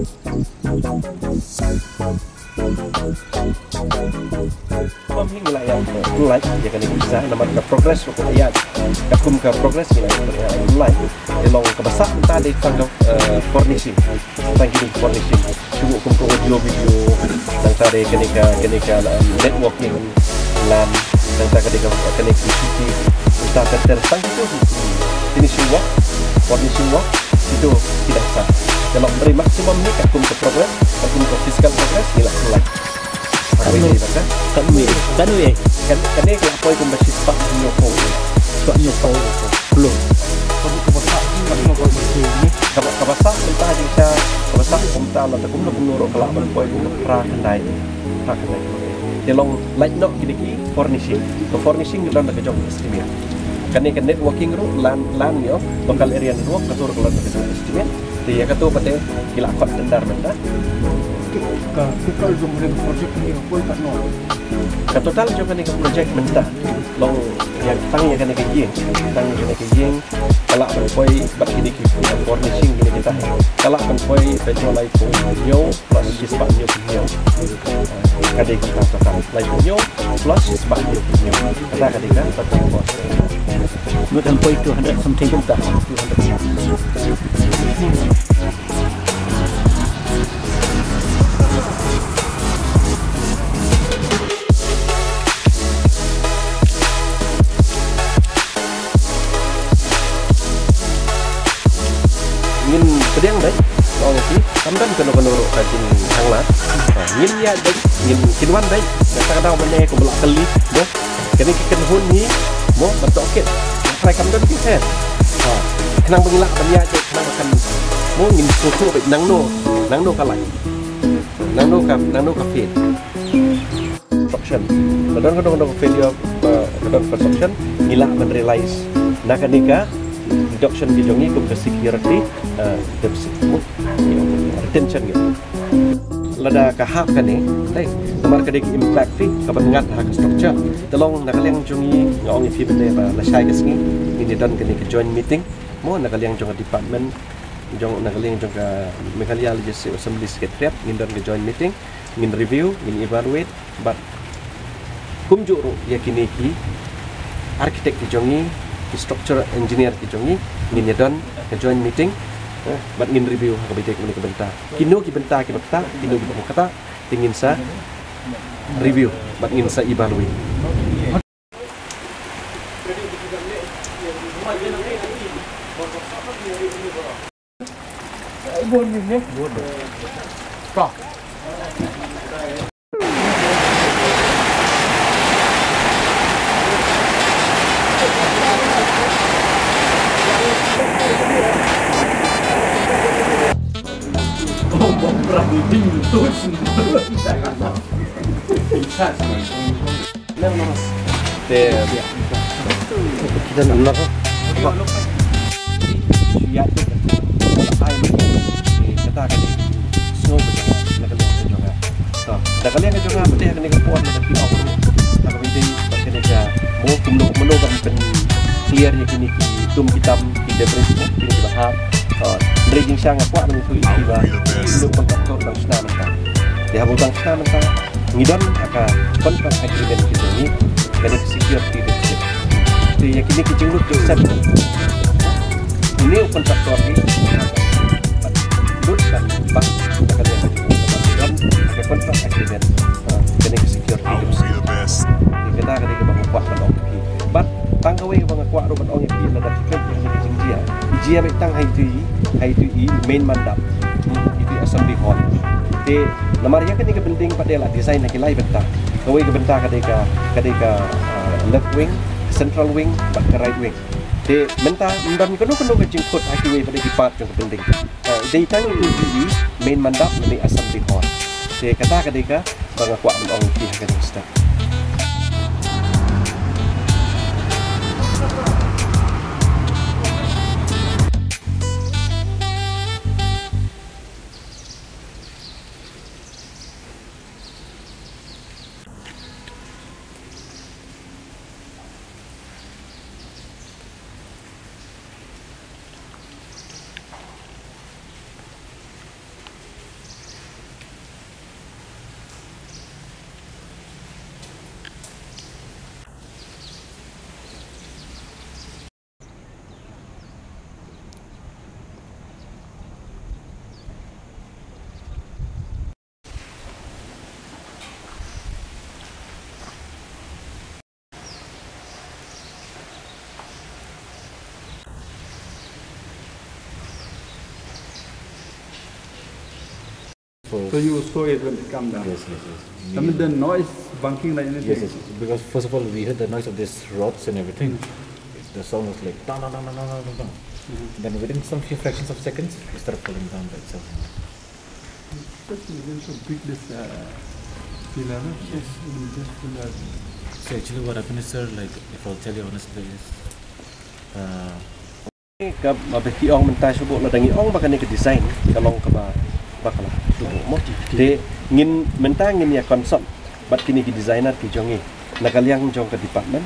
Pemhing wilayah mulai ya kan bisa nama ke progres untuk ayat kakum ke progres wilayah mulai elong ke besar entah di tangga furnishing tanggi furnishing cukup kumpul audio video dan tadi kenika networking lan dan tadi connectivity entah tentang itu finishing work furnishing work itu tidak sah kalau beri maksimum ni kakum ke progres kakum ke physical progress nilai mulai kami ni kan kan ni kalau kau ikut masih pak nyokong belum kamu kebasak macam kau masih ni kebasak entah jika kebasak entah lah takum nak menurut kalau kau ikut prakandai telong light nok kini furnishing dalam nak jom estimate kan ni kan networking ru lan yo local area network katur kalau nak jom estimate dia kata pada kila kot tendar benda total jom ni projek ni apa tak no total jom ni projek benda long yang tang yang kena kejeng kalau poi bat kini furnishing kini kita kalau poi petrol light yo plus sispa yo kadang kita total light yo plus sispa yo kadang total cost not and poi 200 something kita 200 ingin sedang deh, orang sih, kamdan kena rajin hanglah, ingin ya deh, ingin kinuan deh, kadang-kadang mana aku belak keli, mo, kini kikan hun ni, mo, bertoket, try kamdan kita, kenang mengilak banyak je, kenang makan, mo, ingin susu, nang no kalai, nang no kafe, option, kadang-kadang failure, kadang perception, ngilak menrealize, nak nikah. Reduction di jongi ke security retention gitu. Lada kahap kan ni, deh, nomor kedek impact fi kapan ngat hak structure. Telong nakaliang jongi ngong ifi benda la shai kesni ini dan kini ke joint meeting. Mo nakaliang jong department nakaliang jong ke Meghalaya Legislative Assembly Secretariat ngin dan ke joint meeting, ngin review, ngin evaluate, but kumjuk ru ya kini ki architect di jongi structure engineer ki jongi ngin don ke joint meeting bat ngin review ka bitek ni ke benta kino ki benta ki bakta kino ki kata tingin sa review bat ngin sa evaluate bon ni bon ka kita nak ya kata kan semua berjalan nak lihat juga so dah kalian juga mesti akan dengan puan dan pilih tak penting kena dia mau kumno kan clear ya kini tum hitam di depresi kini dibahas bridging sang apa menuju istiwa untuk kontraktor dan senam mentah dia bang senam mentah ngidon akan kontrak agreement kita ini kena security deposit dia kini kecinglut set ini kontraktor ini dan bang kita kalian dan akan kontrak agreement kena security deposit kita akan dikembang kuat menong but tanggawe bang kuat ruban ong yang pilih dan tiket yang dia betang hai tu main mandap itu assembly hall te namarya kan ke building padela design nak lai benta kau ke benta kadeka left wing central wing but right wing te menta ndam kono ke jingkut highway pada part ke building they tang itu main mandap ni assembly hall te kata kadeka bang kuat ong pilih kadeka step So you saw it when it come down. Yes, yes, yes. I mean the noise bunking like anything. Yes, yes, yes. Because first of all we heard the noise of these rods and everything. The sound was like dang, dang, dang, dang, dang, dang, dang. Then within some few fractions of seconds, it started falling down by itself. Just so big this pillar. Yes, just pillar. So actually what happened is, sir, like if I'll tell you honestly is, Ka mabeki ong mentai subuk la dangi ong bakane ke design kalong ka ba bakala subuk mo de ngin mentang ngin ya konsep bat kini ki designer ki jongi nakaliang jong ke department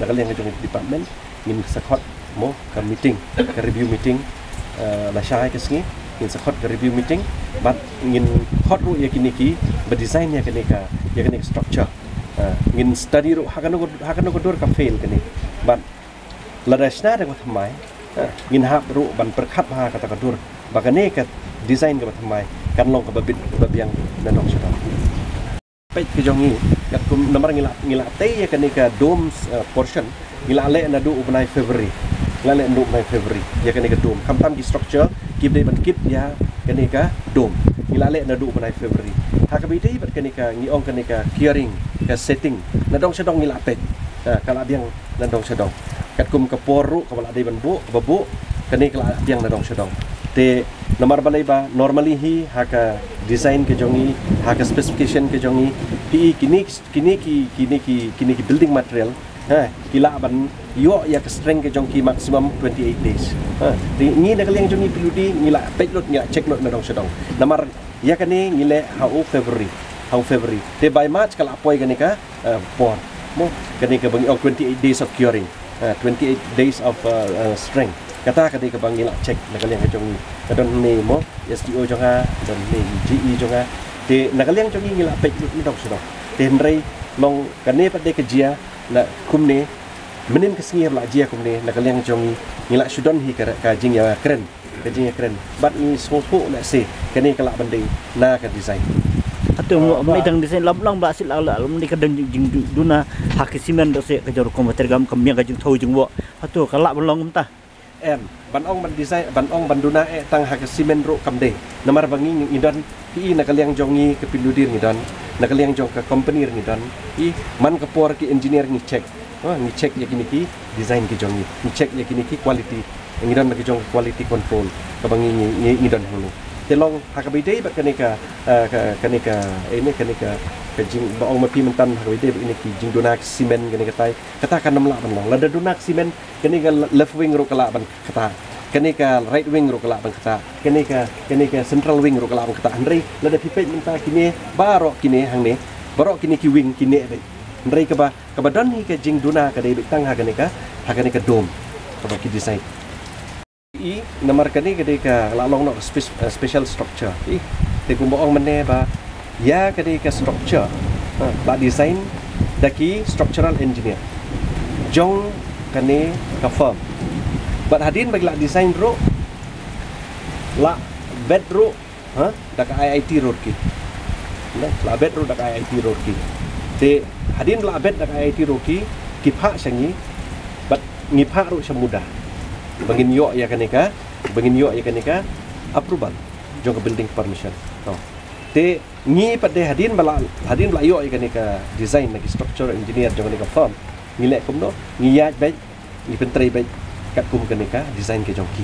nakaliang jong ke department ngin sakot mo ka meeting ka review meeting la syai ke singi ngin sakot ka review meeting bat ngin hot ru ya kini ki ba design ya kini ka structure ngin study ru hakano ko dor ka fail kini bat la dasna da ko thamai ngin hap ru ban perkhat ha kata kadur bagane ka design ka thamai kan long ka babit babiang nanong sedang pet ke jongi kat kum nomor ngila te ya kanika dome portion ngila le na du ubnai February ngila le du ubnai February ya kanika dome kam ki structure kip de ban kip ya kanika dome ngila le na du ubnai February ha ka bidai bat kanika ngi ong kanika curing ka setting na dong sedong ngila pet kala biang na dong sedong kat kum ke poru ke bala ban bu babu kani kala biang na dong sedong te nomor balai ba normally hi haka design ke jongi haka specification ke jongi pi kini ki building material kila ban yo ya ke strength ke jongki maximum 28 days te ni nak yang jongi piludi ngila page lot ngila check lot na dong sedong nomor ya kani ngile how February te by March kala apoi kani ka por mo kani ka bang 28 days of curing 28 days of strength kata kadi ka bang ngila check nakaliang ka jongi kadon me mo SDO jonga dan me GE jonga te nakaliang jongi ngila page ni dok sedok te hendrai long kane pade ke jia la kumne menin ke singi la jia kumne nakaliang jongi ngila sudon hi ka jing ya keren ka jing ya keren bat ni sopo la se kane kala bandai na ka design atau midang desain lam basil ala lam ni kadang jing duna hakisimen dose ke jor komputer gam kemia ka jing thau jing wo atau kala belong entah ban ong ban design ban ong ban duna tang hakisimen ro kamde namar bangi ngidan pi nakaliang jongi ke piludir ngidan nakaliang jong ke company ngidan i man ke por ki engineer ni check ya kini ki design ki jongi ni check ya kini ki quality ngidan ki jong quality control ka bangi ngidan hulu telong hakabide bat kanika ini kanika jing baong mapi mentan hakabide ini ki jing donak simen kanika tai kata kan namla ban long lada donak simen kanika left wing ro kala ban kata kanika right wing ro kala ban kata kanika central wing ro kala ban kata andrei lada pipet menta kini barok kini hang ne barok kini ki wing kini be andrei ka ba don ni ka jing dona ka dei tang hakanika dome ka ki design i namar kani kadika lalong no special structure i te kumboong mene ba ya kadika structure ba design daki structural engineer jong kani ka firm but hadin bagla design ro la bed ro dak IIT Roorkee la bed ro dak IIT Roorkee te hadin la bed dak IIT Roorkee kipa sangi but ngipa ro semudah bangin yo ya kanika approval jong building permission te ngi pade hadin bala yo ya kanika design lagi structure engineer jong kanika firm ngile kumno ngiyat baik ni pentrai baik kat kum kanika design ke jongki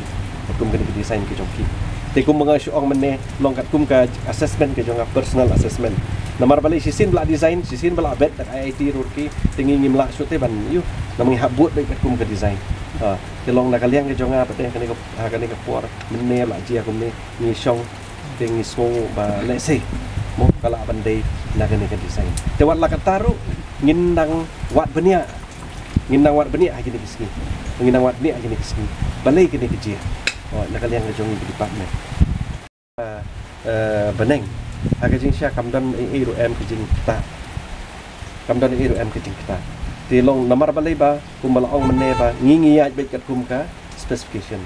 kum kanika design ke jongki te kum mga syong mene long kat kum ka assessment ke jong personal assessment namar balik sisin bala design sisin bala bet IIT Roorkee tingi ngimla sute ban yu namang habut baik kat kum ke design telong nakaliang ke jonga pate kanika por mene la ji aku ni song tingi so ba lese mo kala bandai nakanika design te wat la kataru ngindang wat benia agini kisni ngindang wat benia agini kisni balai kini kejia nakaliang ke jongi di department beneng agajing sya kamdan iru em kejing kita kamdan iru em kejing kita tilong namar balai ba kumbala ong mene ba ngiyat baik kat kum ka specification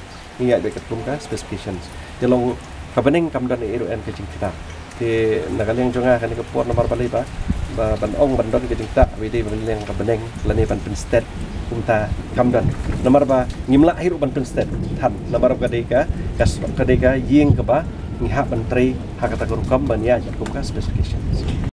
tilong kabeneng kamdan iru em kejing kita ti nakaliang jonga kan ke por namar balai ba ban ong bandon kejing kita widi beneng kabeneng lani ban penstet kumta kamdan namar ba ngimla hiru ban penstet tan namar kadeka ying ke ba ngihak menteri hakata kurukam bania jakumka specifications.